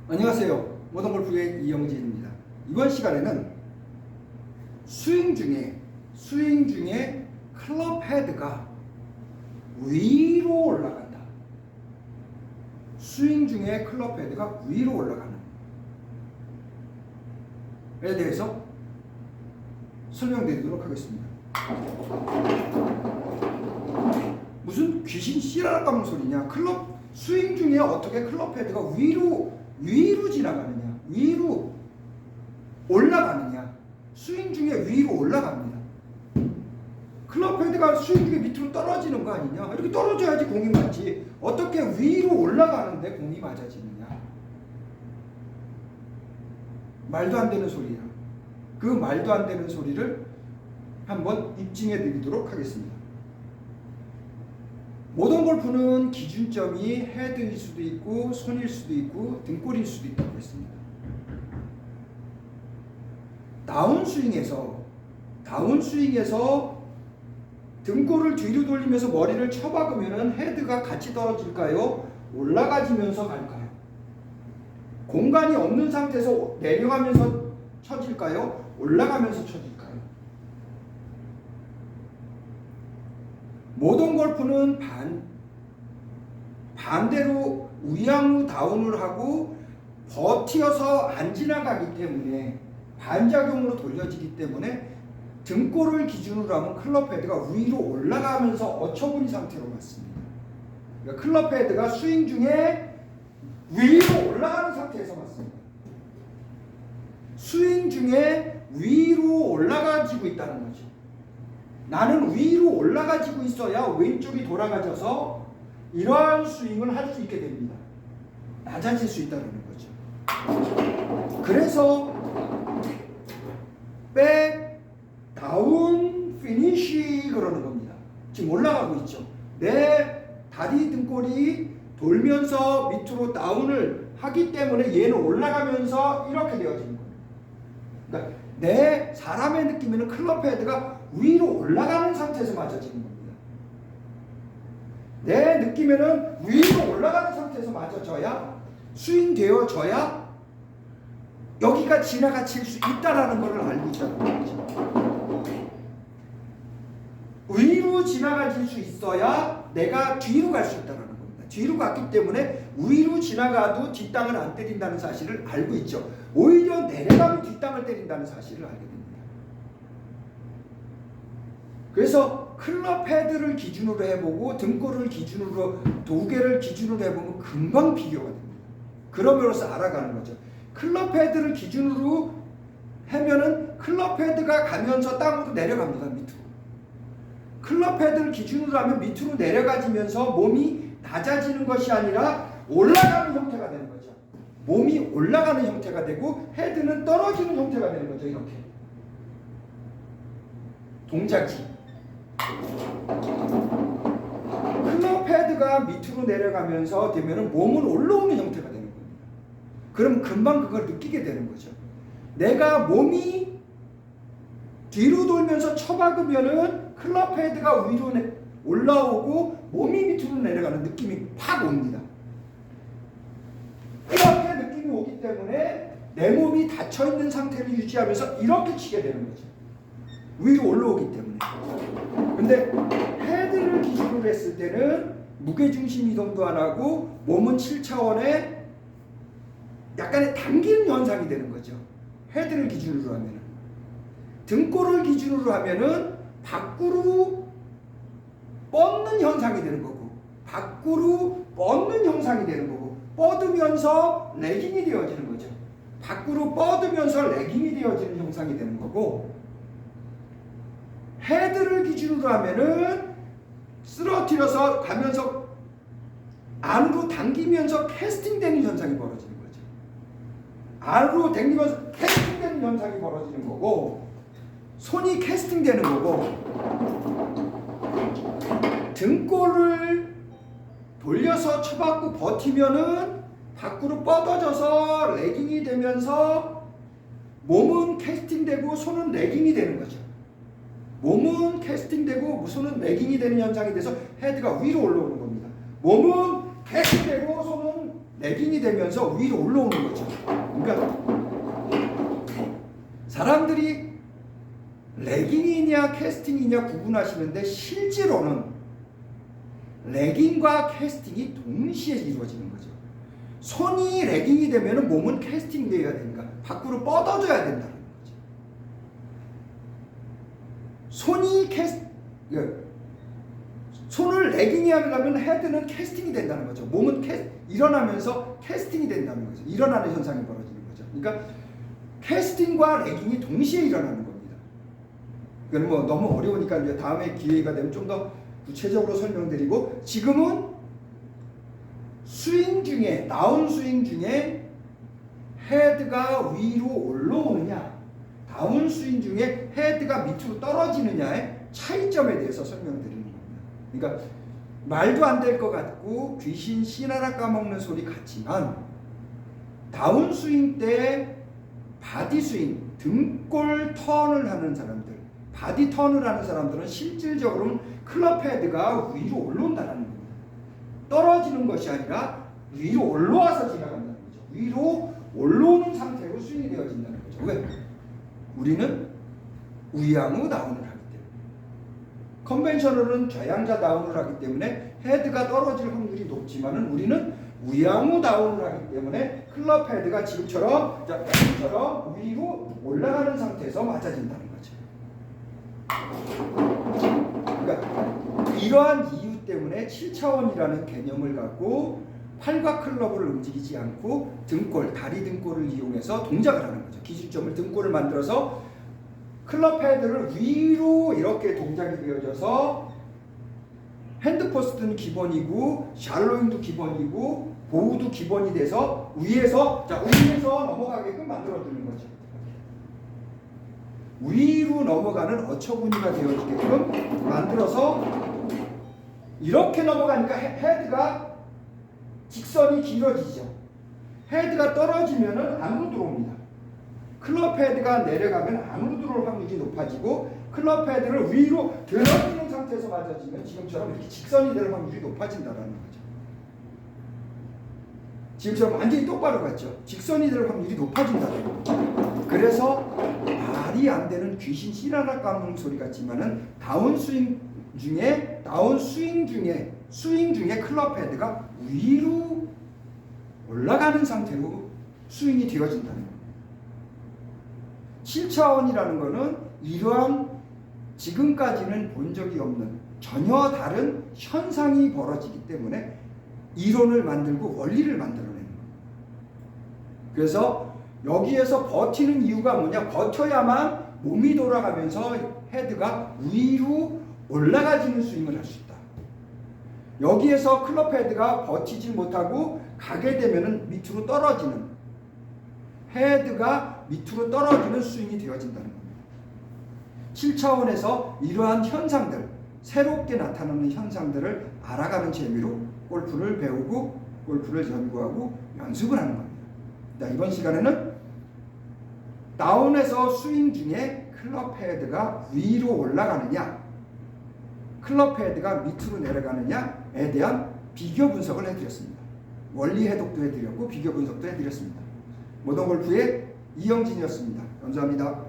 안녕하세요. 모던골프의 이영진입니다. 이번 시간에는 스윙 중에 클럽 헤드가 위로 올라간다. 스윙 중에 클럽 헤드가 위로 올라가는 에 대해서 설명드리도록 하겠습니다. 무슨 귀신 씨라라는 소리냐? 스윙 중에 어떻게 클럽 헤드가 위로 지나가느냐? 위로 올라가느냐? 스윙 중에 위로 올라갑니다. 클럽 헤드가 스윙 중에 밑으로 떨어지는 거 아니냐? 이렇게 떨어져야지 공이 맞지. 어떻게 위로 올라가는데 공이 맞아지느냐? 말도 안 되는 소리야. 그 말도 안 되는 소리를 한번 입증해 드리도록 하겠습니다. 모던 골프는 기준점이 헤드일 수도 있고 손일 수도 있고 등골일 수도 있다고 했습니다. 다운스윙에서 등골을 뒤로 돌리면서 머리를 쳐박으면 헤드가 같이 떨어질까요? 올라가지면서 갈까요? 공간이 없는 상태에서 내려가면서 쳐질까요? 올라가면서 쳐질까요? 모던 골프는 반대로 우양우 다운을 하고 버티어서 안 지나가기 때문에 반작용으로 돌려지기 때문에 등골을 기준으로 하면 클럽 헤드가 위로 올라가면서 어처구니 상태로 맞습니다. 그러니까 클럽 헤드가 스윙 중에 위로 올라가는 상태에서 맞습니다. 스윙 중에 위로 올라가지고 있다는 거죠. 나는 위로 올라가지고 있어야 왼쪽이 돌아가져서 이러한 스윙을 할 수 있게 됩니다. 낮아질 수 있다는 거죠. 그래서 백, 다운, 피니쉬 그러는 겁니다. 지금 올라가고 있죠. 내 다리 등골이 돌면서 밑으로 다운을 하기 때문에 얘는 올라가면서 이렇게 되어지는 거예요. 그러니까 내 사람의 느낌에는 클럽 헤드가 위로 올라가는 상태에서 맞아지는 겁니다. 내 느낌에는 위로 올라가는 상태에서 맞아져야 스윙 되어져야 여기가 지나가칠 수 있다라는 것을 알고 있다는 거죠. 위로 지나가질 수 있어야 내가 뒤로 갈 수 있다는 겁니다. 뒤로 갔기 때문에 위로 지나가도 뒷땅을 안 때린다는 사실을 알고 있죠. 오히려 내려가면 뒷땅을 때린다는 사실을 알게 됩니다. 그래서 클럽 헤드를 기준으로 해보고 등골을 기준으로 두 개를 기준으로 해보면 금방 비교가 됩니다. 그럼으로써 알아가는 거죠. 클럽 헤드를 기준으로 하면은 클럽 헤드가 가면서 땅으로 내려갑니다. 밑으로. 클럽 헤드를 기준으로 하면 밑으로 내려가지면서 몸이 낮아지는 것이 아니라 올라가는 형태가 되는 거죠. 몸이 올라가는 형태가 되고 헤드는 떨어지는 형태가 되는 거죠. 이렇게. 동작이. 클럽 헤드가 밑으로 내려가면서 되면은 몸은 올라오는 형태가 되는 겁니다. 그럼 금방 그걸 느끼게 되는 거죠. 내가 몸이 뒤로 돌면서 쳐박으면은 클럽 헤드가 위로 올라오고 몸이 밑으로 내려가는 느낌이 확 옵니다. 이렇게 느낌이 오기 때문에 내 몸이 닫혀있는 상태를 유지하면서 이렇게 치게 되는 거죠. 위로 올라오기 때문에. 근데 헤드를 기준으로 했을 때는 무게중심 이동도 안 하고 몸은 7차원에 약간의 당기는 현상이 되는 거죠. 헤드를 기준으로 하면은. 등골을 기준으로 하면은 밖으로 뻗는 현상이 되는 거고, 밖으로 뻗는 형상이 되는 거고, 뻗으면서 레깅이 되어지는 거죠. 밖으로 뻗으면서 레깅이 되어지는 형상이 되는 거고, 헤드를 기준으로 하면은 쓰러뜨려서 가면서 안으로 당기면서 캐스팅되는 현상이 벌어지는 거죠. 안으로 당기면서 캐스팅되는 현상이 벌어지는 거고, 손이 캐스팅되는 거고, 등골을 돌려서 쳐박고 버티면은 밖으로 뻗어져서 레깅이 되면서 몸은 캐스팅되고 손은 레깅이 되는 거죠. 몸은 캐스팅되고 손은 레깅이 되는 현상이 돼서 헤드가 위로 올라오는 겁니다. 몸은 캐스팅되고 손은 레깅이 되면서 위로 올라오는 거죠. 그러니까 사람들이 레깅이냐 캐스팅이냐 구분하시는데 실제로는 레깅과 캐스팅이 동시에 이루어지는 거죠. 손이 레깅이 되면 몸은 캐스팅 되어야 되니까 밖으로 뻗어져야 된다는 거죠. 손을 레깅이 하려면 헤드는 캐스팅이 된다는 거죠. 몸은 일어나면서 캐스팅이 된다는 거죠. 일어나는 현상이 벌어지는 거죠. 그러니까 캐스팅과 레깅이 동시에 일어나는 겁니다. 그건 뭐 너무 어려우니까 이제 다음에 기회가 되면 좀 더 구체적으로 설명드리고, 지금은 스윙 중에 다운 스윙 중에 헤드가 위로 올라오느냐, 다운 스윙 중에 헤드가 밑으로 떨어지느냐의 차이점에 대해서 설명드리는 겁니다. 그러니까 말도 안 될 것 같고 귀신 씨나라 까먹는 소리 같지만, 다운 스윙 때 바디 스윙, 등골 턴을 하는 사람들, 바디 턴을 하는 사람들은 실질적으로는 클럽 헤드가 위로 올라온다는 겁니다. 떨어지는 것이 아니라 위로 올라와서 지나간다는 거죠. 위로 올라오는 상태로 스윙이 되어진다는 거죠. 왜? 우리는 우양우 다운을 하기 때문에. 컨벤셔널은 좌양자 다운을 하기 때문에 헤드가 떨어질 확률이 높지만은 우리는 우양우 다운을 하기 때문에 클럽 헤드가 지금처럼 위로 올라가는 상태에서 맞아진다는 거죠. 그러니까 이러한 이유 때문에 7차원이라는 개념을 갖고 팔과 클럽을 움직이지 않고 등골, 다리 등골을 이용해서 동작을 하는 거죠. 기준점을 등골을 만들어서 클럽 헤드를 위로 이렇게 동작이 되어져서 핸드포스트는 기본이고 샬로잉도 기본이고 보우도 기본이 돼서 위에서 넘어가게끔 만들어주는 거죠. 위로 넘어가는 어처구니가 되어지게끔 만들어서 이렇게 넘어가니까 헤드가 직선이 길어지죠. 헤드가 떨어지면은 안으로 들어옵니다. 클럽 헤드가 내려가면 안으로 들어올 확률이 높아지고, 클럽 헤드를 위로 들어지는 상태에서 맞아지면 지금처럼 이렇게 직선이 될 확률이 높아진다는 거죠. 지금처럼 완전히 똑바로 갔죠. 직선이 될 확률이 높아진다는 거죠. 그래서 말이 안 되는 귀신 씨라라 까먹는 소리 같지만은 스윙 중에 클럽 헤드가 위로 올라가는 상태로 스윙이 되어진다는 겁니다. 7차원이라는 것은 이러한 지금까지는 본 적이 없는 전혀 다른 현상이 벌어지기 때문에 이론을 만들고 원리를 만들어내는 거예요. 그래서 여기에서 버티는 이유가 뭐냐? 버텨야만 몸이 돌아가면서 헤드가 위로 올라가지는 스윙을 할 수 있다. 여기에서 클럽 헤드가 버티지 못하고 가게 되면은 밑으로 떨어지는, 헤드가 밑으로 떨어지는 스윙이 되어진다는 겁니다. 7차원에서 이러한 현상들, 새롭게 나타나는 현상들을 알아가는 재미로 골프를 배우고 골프를 연구하고 연습을 하는 겁니다. 자, 이번 시간에는 다운에서 스윙 중에 클럽 헤드가 위로 올라가느냐, 클럽 헤드가 밑으로 내려가느냐에 대한 비교 분석을 해드렸습니다. 원리 해독도 해드렸고 비교 분석도 해드렸습니다. 모던 골프의 이영진이었습니다. 감사합니다.